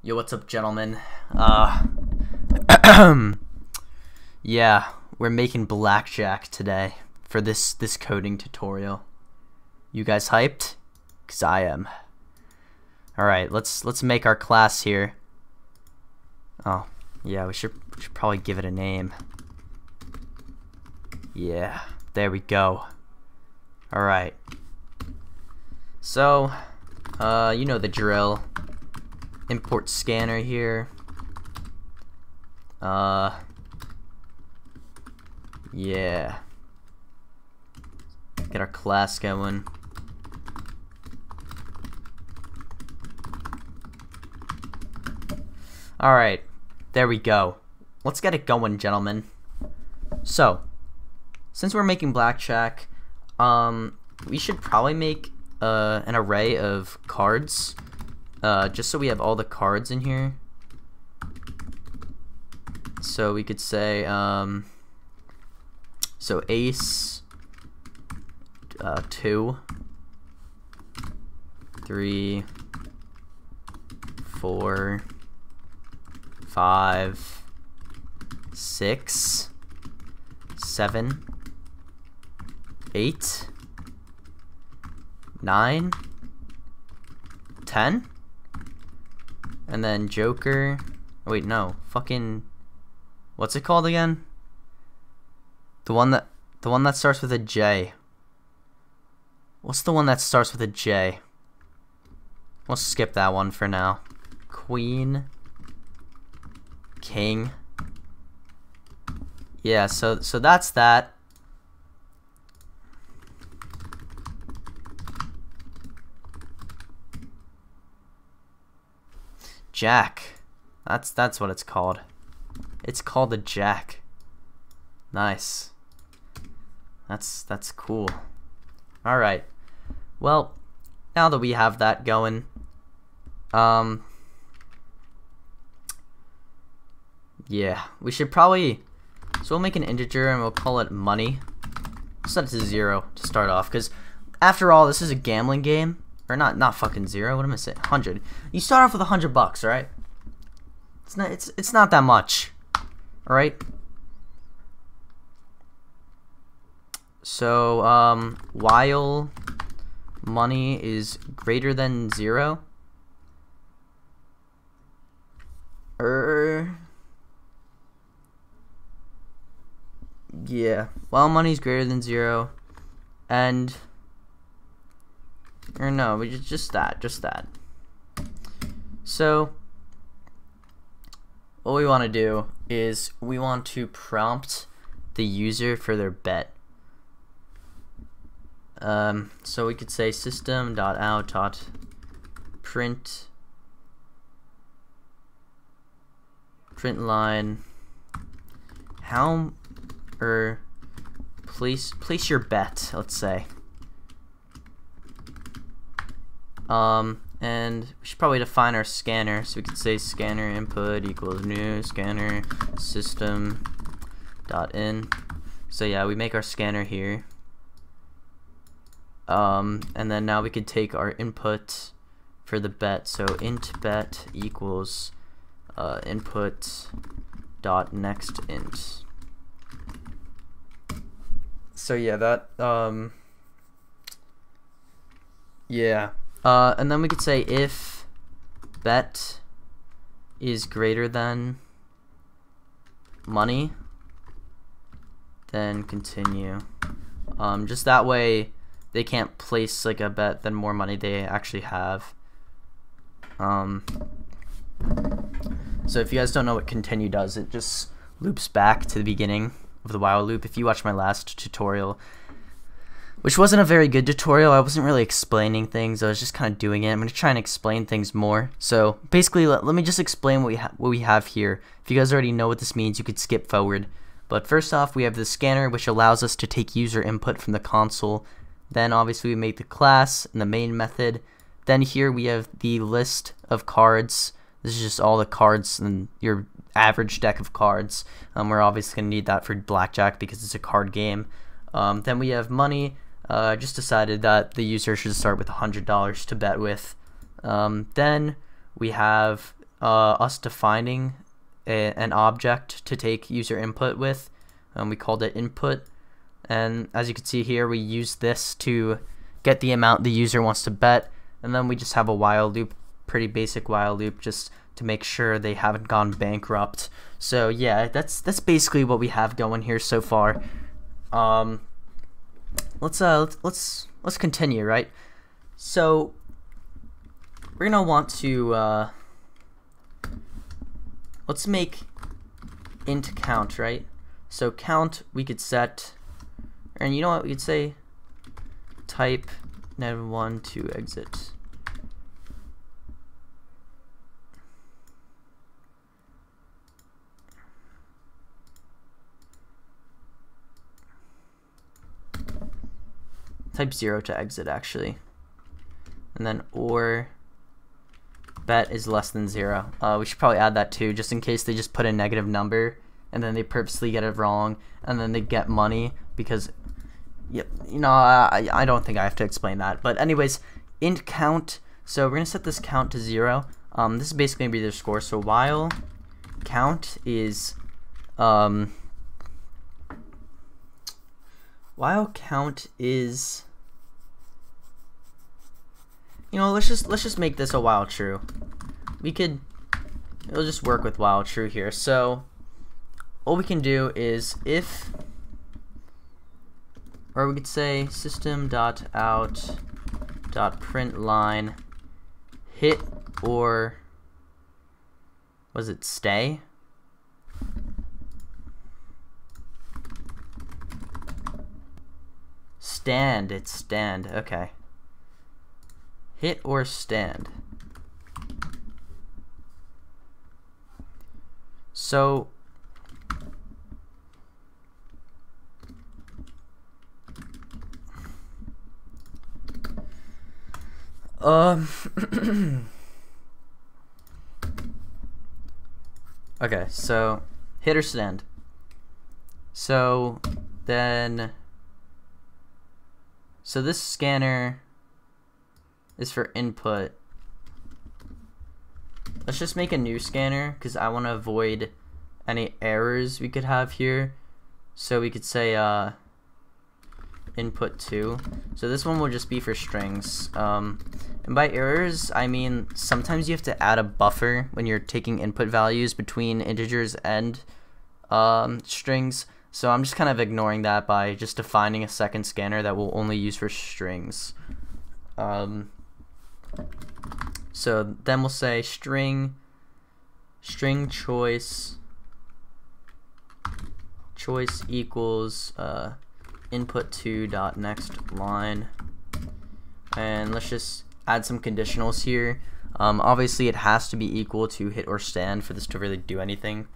Yo, what's up, gentlemen? Yeah, we're making blackjack today for this coding tutorial. You guys hyped? 'Cause I am. All right, let's make our class here. Oh, yeah, we should probably give it a name. Yeah, there we go. All right. So, you know the drill. Import scanner here. Yeah. Get our class going. Alright, there we go. Let's get it going, gentlemen. So, since we're making blackjack, we should probably make an array of cards. Just so we have all the cards in here. So we could say, so ace, 2, 3, 4, 5, 6, 7, 8, 9, 10. And then Joker. Oh, wait, no. Fucking. What's it called again? The one that starts with a J. What's the one that starts with a J? We'll skip that one for now. Queen. King. Yeah, so that's that. Jack. That's what it's called. It's called a jack. Nice. That's cool. All right. Well, now that we have that going, yeah, we should probably. So we'll make an integer and we'll call it money. Set it to 0 to start off, because after all, this is a gambling game. Or not fucking 0. What am I saying? 100. You start off with $100, right? It's not that much. All right. So while money is greater than 0, yeah, while money is greater than 0, and. Or no, we just that. So what we want to do is we want to prompt the user for their bet. So we could say system.out.print line how or place your bet, let's say. And we should probably define our scanner, so we could say scanner input equals new scanner system dot in. So yeah, we make our scanner here. And then now we could take our input for the bet, so int bet equals input dot next int. So yeah, that yeah. And then we could say if bet is greater than money, then continue. Just that way they can't place like a bet then more money they actually have. So if you guys don't know what continue does, it just loops back to the beginning of the while loop. If you watch my last tutorial, which wasn't a very good tutorial, I wasn't really explaining things, I was just kind of doing it. I'm going to try and explain things more. So basically, let me just explain what we have here. If you guys already know what this means, you could skip forward. But first off, we have the scanner, which allows us to take user input from the console. Then obviously we make the class and the main method. Then here we have the list of cards. This is just all the cards in your average deck of cards. We're obviously going to need that for blackjack because it's a card game. Then we have money. Just decided that the user should start with $100 to bet with. Then we have us defining an object to take user input with. We called it input, and as you can see here, we use this to get the amount the user wants to bet, and then we just have a while loop, pretty basic while loop, just to make sure they haven't gone bankrupt. So yeah, that's basically what we have going here so far. Let's continue, right? So we're gonna want to let's make int count, right? So count we could set, and you know what we could say, type -1 to exit. Type 0 to exit actually, and then or bet is less than 0. We should probably add that too, just in case they just put a negative number and then they purposely get it wrong and then they get money, because yep, you know, I don't think I have to explain that. But anyways, int count, so we're gonna set this count to 0. This is basically gonna be their score. So while count is you know, let's just make this a while true. It'll just work with while true here. So what we can do is if, or we could say system.out.println hit, or was it stay? Stand, it's stand, okay. Hit or stand. So okay, so hit or stand. So then, so this scanner is for input. Let's just make a new scanner because I want to avoid any errors we could have here. So we could say input 2. So this one will just be for strings. And by errors, I mean sometimes you have to add a buffer when you're taking input values between integers and strings. So I'm just kind of ignoring that by just defining a second scanner that we'll only use for strings. So then we'll say string choice equals input2.next line, and let's just add some conditionals here. Obviously it has to be equal to hit or stand for this to really do anything.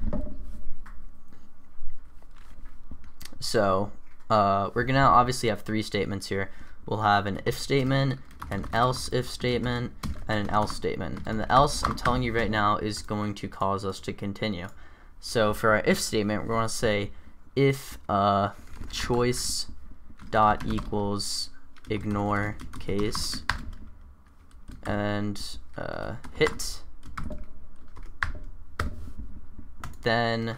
So we're gonna obviously have 3 statements here. We'll have an if statement, an else if statement, and an else statement. And the else, I'm telling you right now, is going to cause us to continue. So for our if statement, we're going to say if choice dot equals ignore case, and hit, then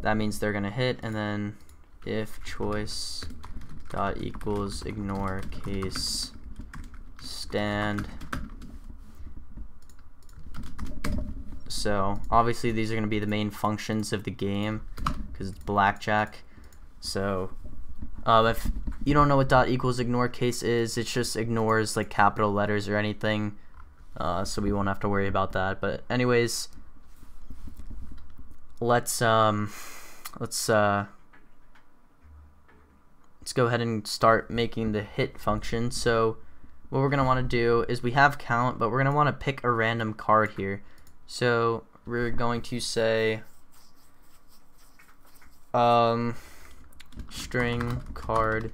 that means they're going to hit, and then if choice dot equals ignore case stand. So obviously these are going to be the main functions of the game because it's blackjack. So if you don't know what dot equals ignore case is, it just ignores like capital letters or anything, so we won't have to worry about that. But anyways, let's go ahead and start making the hit function. So what we're going to want to do is we have count, but we're going to want to pick a random card here. So we're going to say string card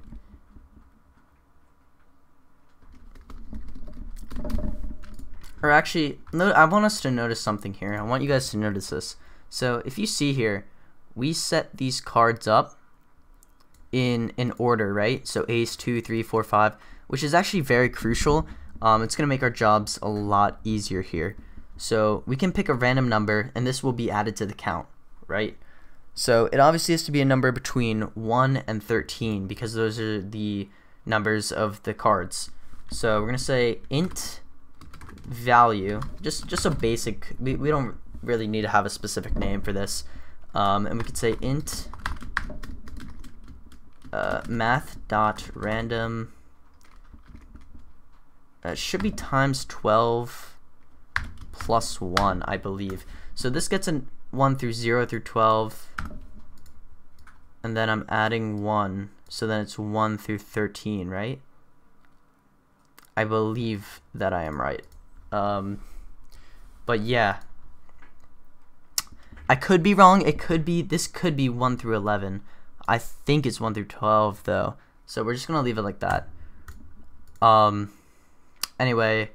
or actually no, I want us to notice something here. I want you guys to notice this. So if you see here, we set these cards up in order, right? So ace 2 3 4 5, which is actually very crucial. It's gonna make our jobs a lot easier here. So we can pick a random number, and this will be added to the count, right? So it obviously has to be a number between 1 and 13 because those are the numbers of the cards. So we're going to say int value, just a basic, we don't really need to have a specific name for this. And we could say int math.random, should be times 12 plus 1, I believe. So this gets a 1 through 0 through 12, and then I'm adding 1, so then it's 1 through 13, right? I believe that I am right. But yeah, I could be wrong. This could be 1 through 11. I think it's 1 through 12 though, so we're just gonna leave it like that. Anyway,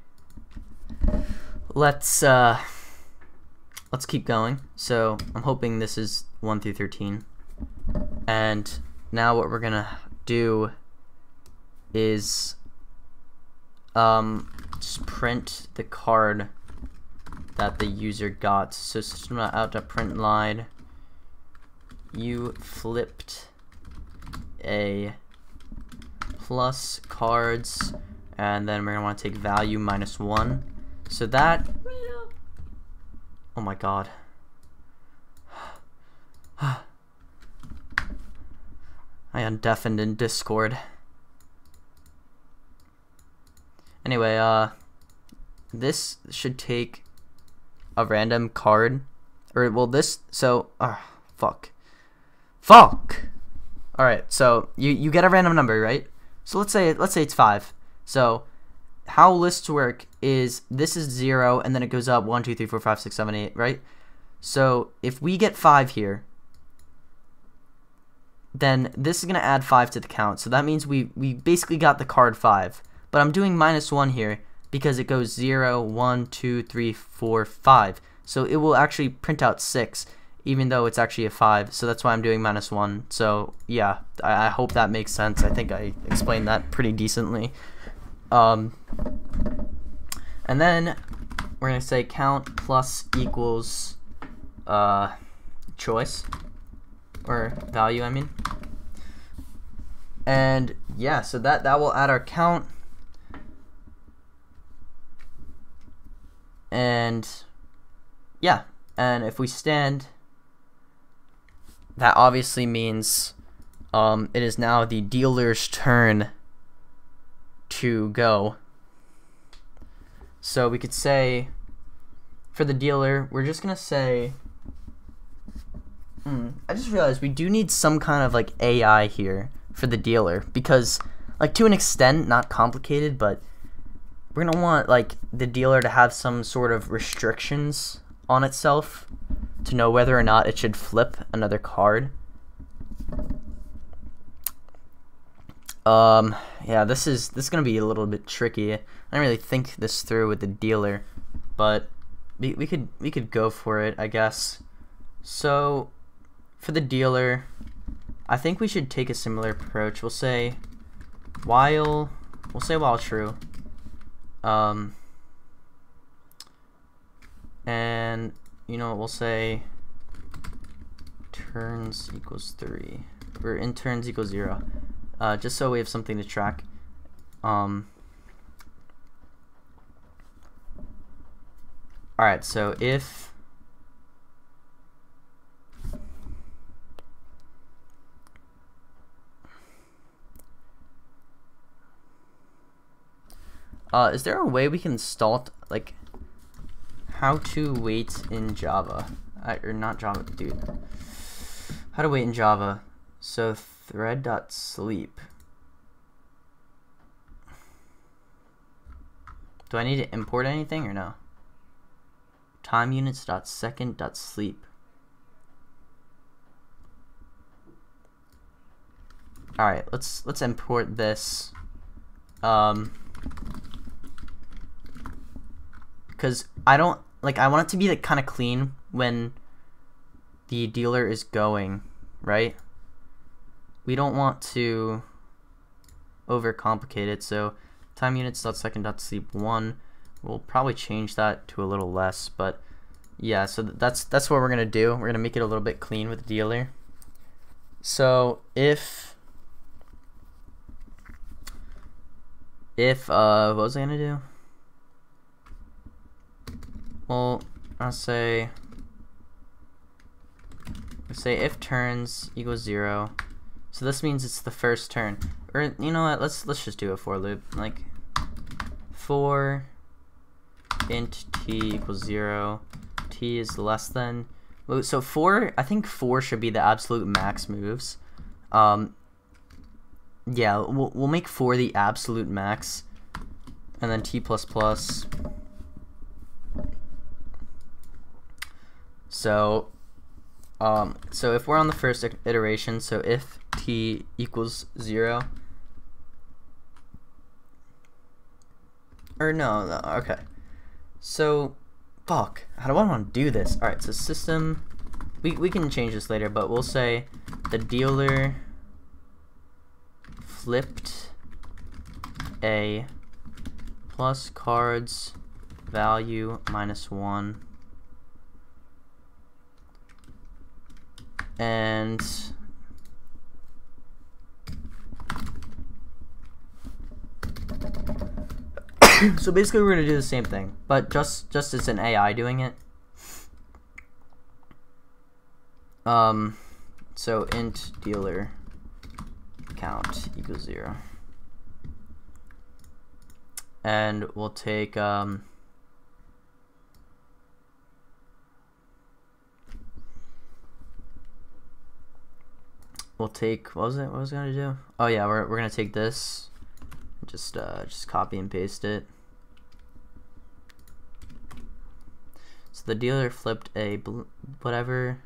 let's keep going. So I'm hoping this is 1 through 13, and now what we're gonna do is just print the card that the user got. So system.out.println, you flipped a plus cards, and then we're gonna want to take value -1. So that, oh my god, I am deafened in Discord. Anyway, this should take a random card, or well, this, so fuck. Alright, so you get a random number, right? So let's say it's 5. So how lists work is this is 0, and then it goes up 1 2 3 4 5 6 7 8, right? So if we get 5 here, then this is gonna add 5 to the count. So that means we basically got the card 5. But I'm doing -1 here because it goes 0 1 2 3 4 5. So it will actually print out 6, even though it's actually a 5. So that's why I'm doing -1. So yeah, I hope that makes sense. I think I explained that pretty decently. And then we're gonna say count plus equals choice, or value, I mean. And yeah, so that will add our count. And yeah, and if we stand, that obviously means it is now the dealer's turn to go. So we could say for the dealer, we're just gonna say, I just realized we do need some kind of like AI here for the dealer, because like to an extent, not complicated, but we're gonna want like the dealer to have some sort of restrictions on itself to know whether or not it should flip another card. Yeah, this is gonna be a little bit tricky. I didn't really think this through with the dealer, but we could go for it, I guess. So for the dealer, I think we should take a similar approach. We'll say while true. And you know what, we'll say turns equals 3, or in turns equals 0, just so we have something to track. Alright, so if is there a way we can install like how to wait in Java, or not Java, dude, how to wait in Java? So thread.sleep, do I need to import anything or no? Time units.second.sleep. Alright, let's import this, because I want it to be like kind of clean when the dealer is going, right? We don't want to overcomplicate it. So time units.second.sleep1, we'll probably change that to a little less, but yeah, so that's what we're gonna do. We're gonna make it a little bit clean with the dealer. So if what was I gonna do? Well, I'll say if turns equals 0. So this means it's the first turn. Or you know what? Let's just do a for loop. Like for int t equals 0, t is less than. So 4, I think 4 should be the absolute max moves. Yeah, we'll make 4 the absolute max, and then t plus plus. So if we're on the first iteration, so if t equals 0, or no, okay. So, fuck, how do I want to do this? All right, so system, we can change this later, but we'll say the dealer flipped a plus cards value -1, and so basically we're gonna do the same thing, but just as an AI doing it. So int dealer count equals 0, and we'll take what was I gonna do? Oh yeah, we're gonna take this, just copy and paste it. So the dealer flipped a whatever,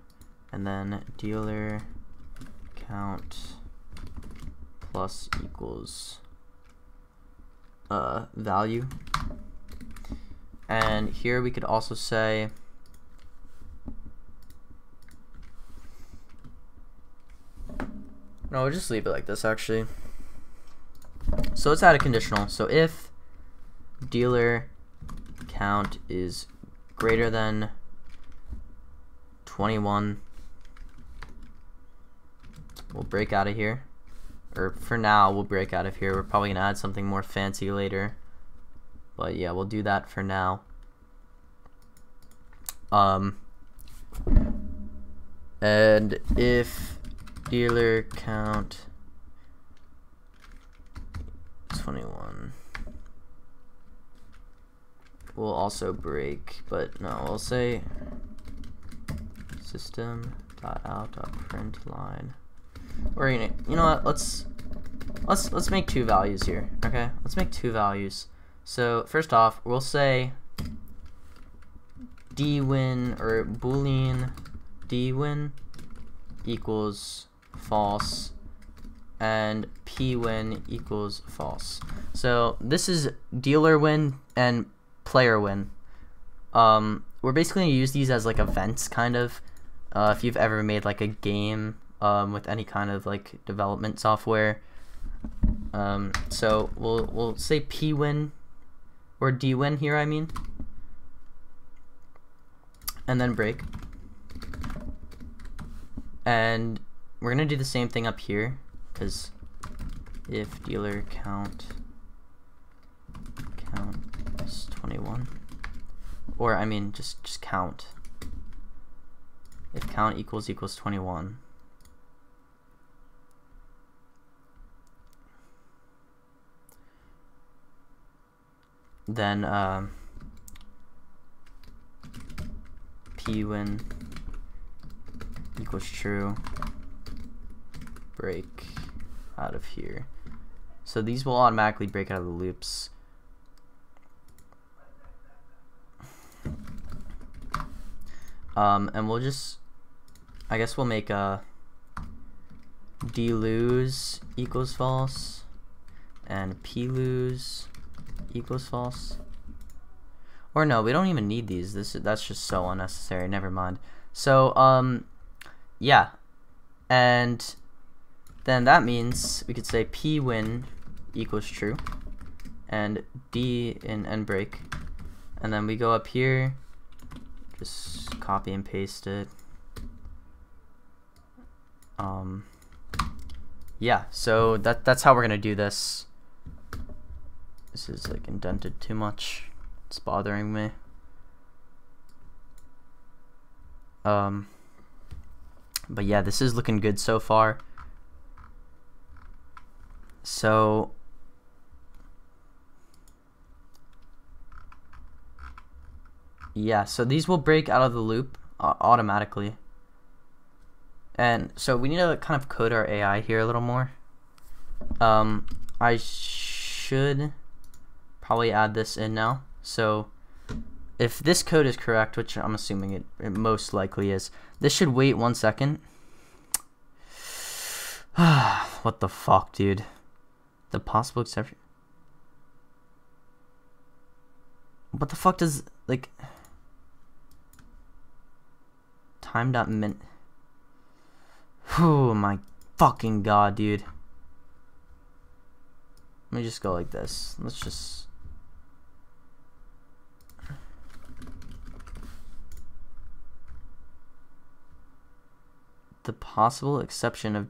and then dealer count plus equals value. And here we could also say no, we'll just leave it like this actually. So let's add a conditional. So if dealer count is greater than 21, we'll break out of here. Or for now, we'll break out of here. We're probably gonna add something more fancy later, but yeah, we'll do that for now. And if dealer count 21, we'll also break, but no, we'll say system.out.println. Or you know what? Let's make 2 values here. Okay, let's make 2 values. So first off, we'll say dwin or boolean dwin equals false, and pwin equals false. So this is dealer win and player win. We're basically gonna use these as like events, kind of. If you've ever made like a game with any kind of like development software, so we'll say pwin or dwin here, I mean, and then break. And we're gonna do the same thing up here, because if dealer count is 21, or I mean just count. If count equals 21, then pwin equals true, break out of here. So these will automatically break out of the loops. And we'll just, I guess we'll make a dlose equals false and plose equals false. Or no, we don't even need these. That's just so unnecessary. Never mind. So yeah, and then that means we could say pwin equals true, and d in end break and then we go up here, just copy and paste it. Yeah, so that's how we're gonna do this. This is like indented too much. It's bothering me. But yeah, this is looking good so far. So yeah, so these will break out of the loop automatically. And so we need to kind of code our AI here a little more. I should probably add this in now. So if this code is correct, which I'm assuming it most likely is, this should wait 1 second. What the fuck, dude? The possible exception. What the fuck does, like, time.min. Oh my fucking god, dude. Let me just go like this. Let's just. The possible exception of.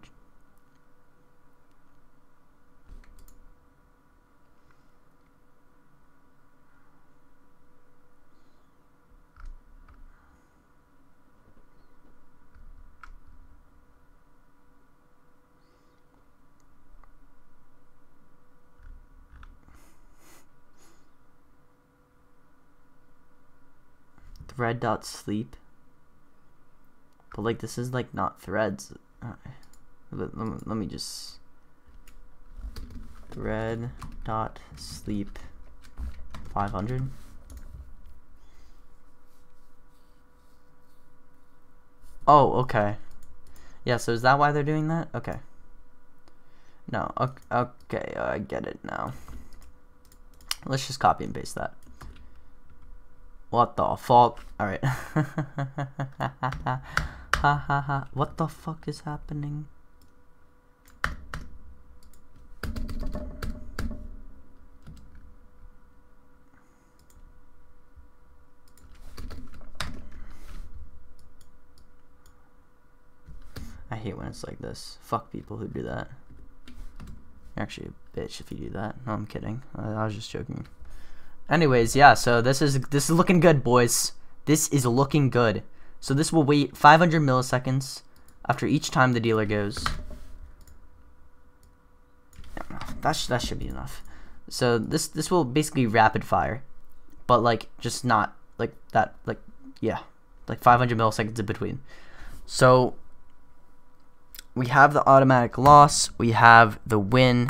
Thread.sleep. But like this is like not threads. Let me just thread.sleep 500. Oh, okay. Yeah, so is that why they're doing that? Okay. No, okay, I get it now. Let's just copy and paste that. What the fuck? Alright. Ha ha ha. What the fuck is happening? I hate when it's like this. Fuck people who do that. You're actually a bitch if you do that. No, I'm kidding. I was just joking. Anyways, yeah, so this is looking good, boys. This is looking good. So this will wait 500 milliseconds after each time the dealer goes. That should be enough. So this will basically rapid fire, but like just not like that, like yeah, like 500 milliseconds in between. So we have the automatic loss, we have the win.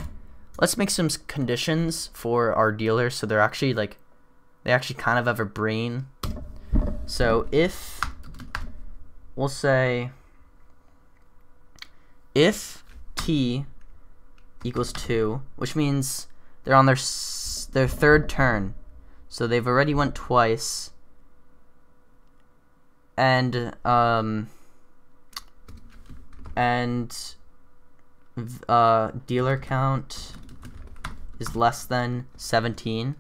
Let's make some conditions for our dealer so they're actually like, they actually kind of have a brain. So if, we'll say, if t equals 2, which means they're on their third turn. So they've already went twice. And, dealer count is less than 17,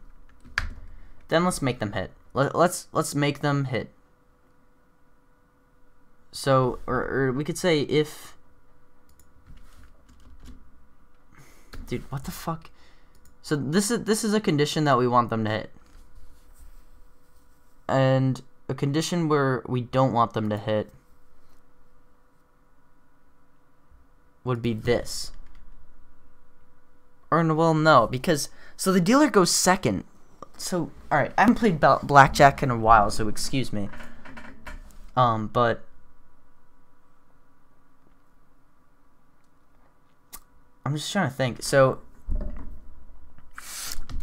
then let's make them hit. Let's make them hit. So or we could say if, dude, what the fuck? So this is a condition that we want them to hit, and a condition where we don't want them to hit would be this. Or well, no, because so the dealer goes second. So all right, I haven't played blackjack in a while, so excuse me. But I'm just trying to think. So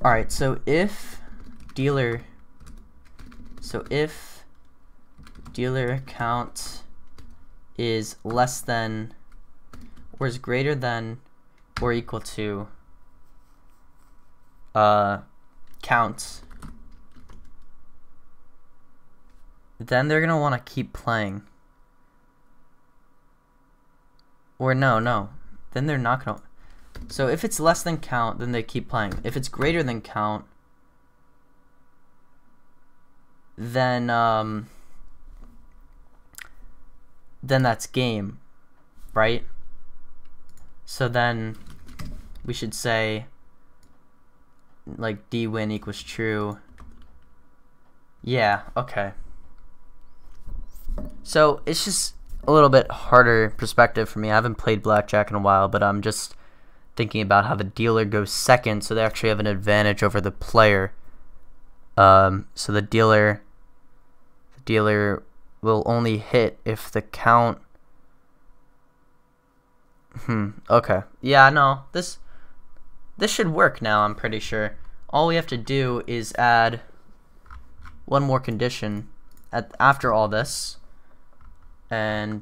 all right, so if dealer count is less than or is greater than or equal to count, then they're gonna want to keep playing. Or no, then they're not gonna. So if it's less than count, then they keep playing. If it's greater than count, then that's game, right? So then we should say like D win equals true. Yeah, okay. So it's just a little bit harder perspective for me. I haven't played blackjack in a while, but I'm just thinking about how the dealer goes second, so they actually have an advantage over the player. So the dealer will only hit if the count. Okay. Yeah, no. This should work now, I'm pretty sure. All we have to do is add one more condition after all this. After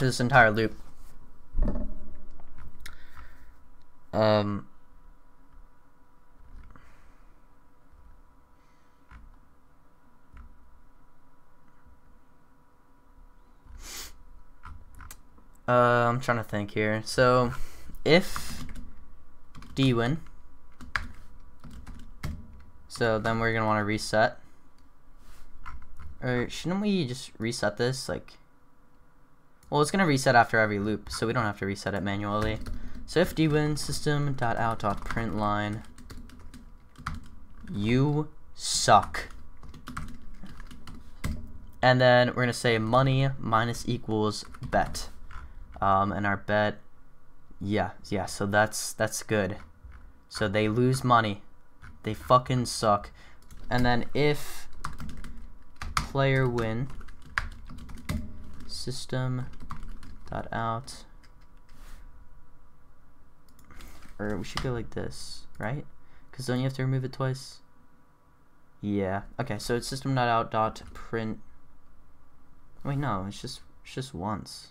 this entire loop. I'm trying to think here. So, if D win, so then we're gonna want to reset. Or shouldn't we just reset this? Like, well, it's gonna reset after every loop, so we don't have to reset it manually. So if D win system.out.println, you suck. And then we're gonna say money minus equals bet. And our bet, yeah, so that's good. So they lose money. They fucking suck. And then if player win system.out, or we should go like this, right? Because don't you have to remove it twice? Yeah. Okay, so it's system.out.print. Wait, no, it's just once.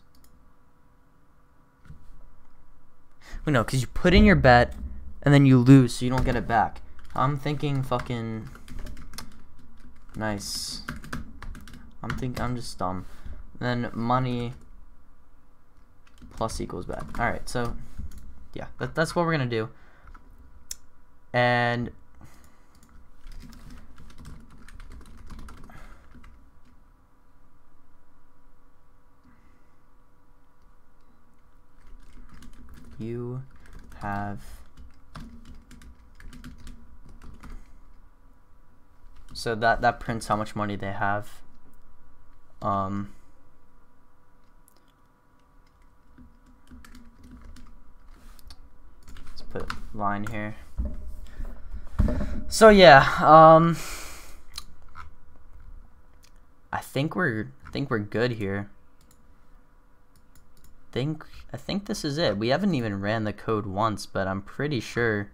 Wait, no, because you put in your bet and then you lose, so you don't get it back. I'm thinking fucking nice. I'm just dumb. Then money plus equals bet. All right, so yeah, that's what we're gonna do. And you have so that prints how much money they have. Let's put a line here. So yeah, I think we're good here. I think this is it. We haven't even ran the code once, but I'm pretty sure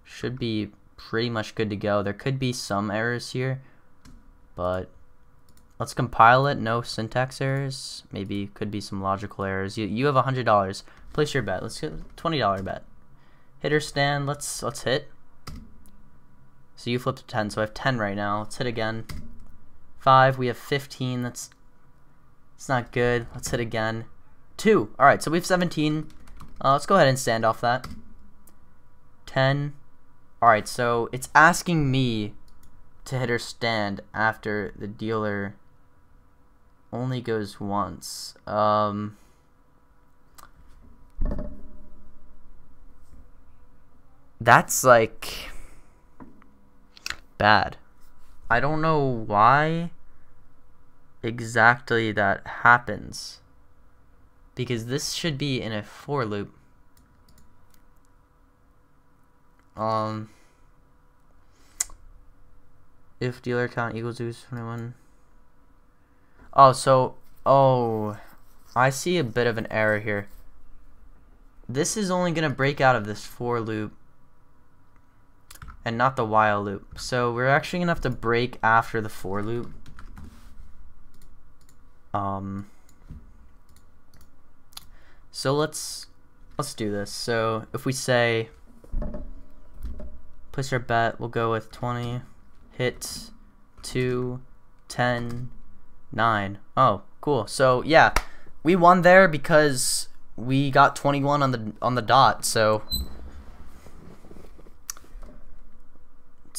should be pretty much good to go. There could be some errors here, but let's compile it. No syntax errors. Maybe could be some logical errors. You have $100. Place your bet. Let's get a $20 bet. Hit or stand. Let's hit. So you flipped a 10, so I have 10 right now. Let's hit again. 5. We have 15. It's not good. Let's hit again. 2. All right, so we have 17. Let's go ahead and stand off that. 10. All right, so it's asking me to hit or stand after the dealer only goes once. That's like bad. I don't know why exactly that happens, because this should be in a for loop. If dealer count equals to 21. Oh, I see a bit of an error here. This is only gonna break out of this for loop and not the while loop. So we're actually gonna have to break after the for loop. So let's do this. So if we say place our bet, we'll go with 20, hit 2, 10, 9. Oh, cool. So yeah, we won there because we got 21 on the dot. So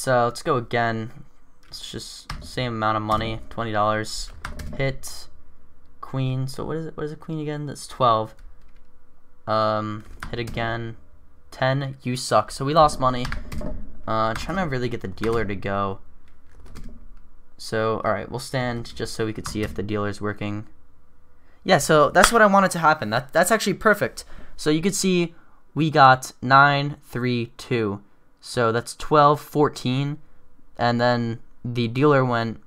let's go again. It's just same amount of money, $20. Hit queen. So what is it? What is a queen again? That's 12. Hit again. 10. You suck. So we lost money. Trying to really get the dealer to go. So, alright, we'll stand just so we could see if the dealer's working. Yeah, so that's what I wanted to happen. That's actually perfect. So you could see we got 9, 3, 2. So that's 12, 14. And then the dealer went,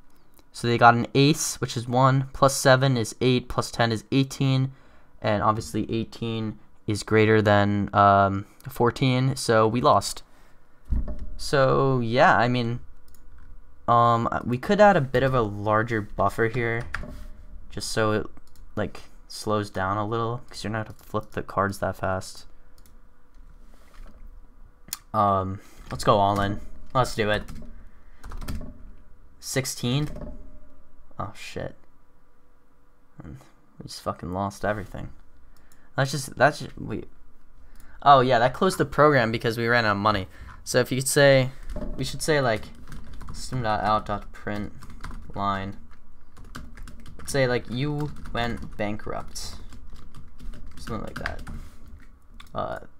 so they got an ace, which is 1, plus 7 is 8, plus 10 is 18. And obviously 18 is greater than 14, so we lost. So yeah, I mean, we could add a bit of a larger buffer here, just so it like slows down a little, because you're not gonna flip the cards that fast. Let's go all in. Let's do it. 16. Oh shit. We just fucking lost everything. That's just we. Oh yeah, that closed the program because we ran out of money. So if you could say, we should say like system.out.print line. Let's say like you went bankrupt, something like that.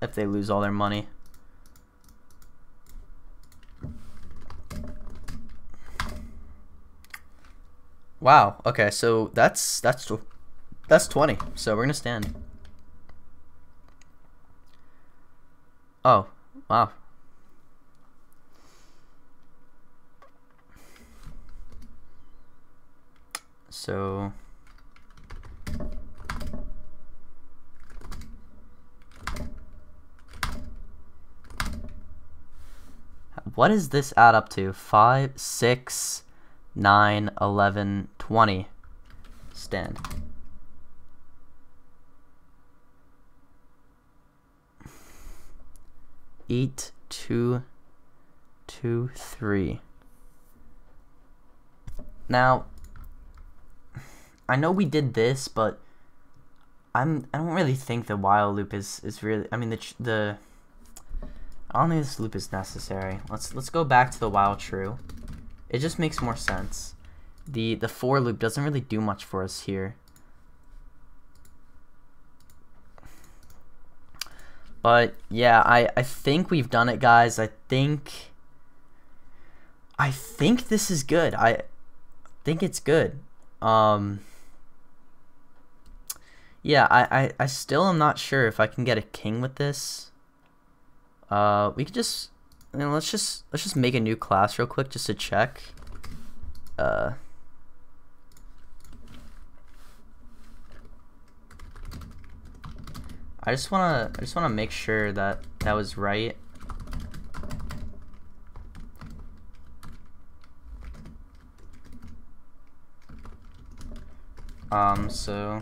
If they lose all their money. Wow. Okay, so that's 20. So we're gonna stand. Oh, wow. So what does this add up to? 5, 6, 9, 11, 20. Stand. Eight, 2, 2, 3. Now, I know we did this, but I don't really think the while loop is really. I mean the I don't think this loop is necessary. Let's go back to the while true. It just makes more sense. The for loop doesn't really do much for us here. But yeah, I think we've done it, guys. I think this is good. I think it's good. Yeah, I still am not sure if I can get a king with this. We could just, you know, let's just make a new class real quick just to check. I just wanna make sure that that was right. So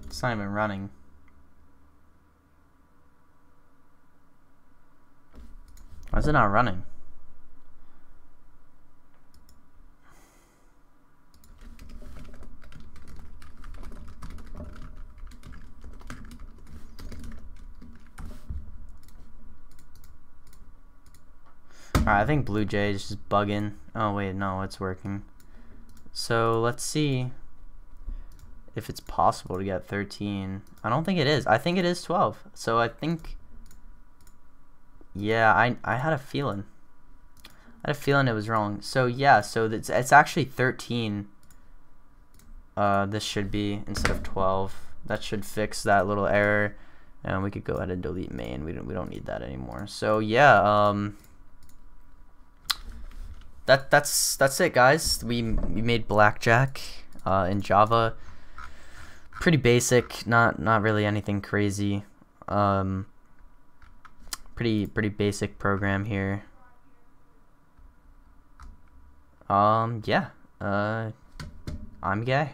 it's not even running. Why is it not running? Alright, I think Blue Jay is just bugging. Oh wait, no, it's working. So let's see if it's possible to get 13. I don't think it is. I think it is 12. So I think, yeah, I had a feeling. I had a feeling it was wrong. So yeah, so it's actually 13. This should be instead of 12. That should fix that little error, and we could go ahead and delete main. We don't need that anymore. So yeah, that's it, guys. We made blackjack in Java. Pretty basic, not really anything crazy. Pretty basic program here. Yeah. I'm gay.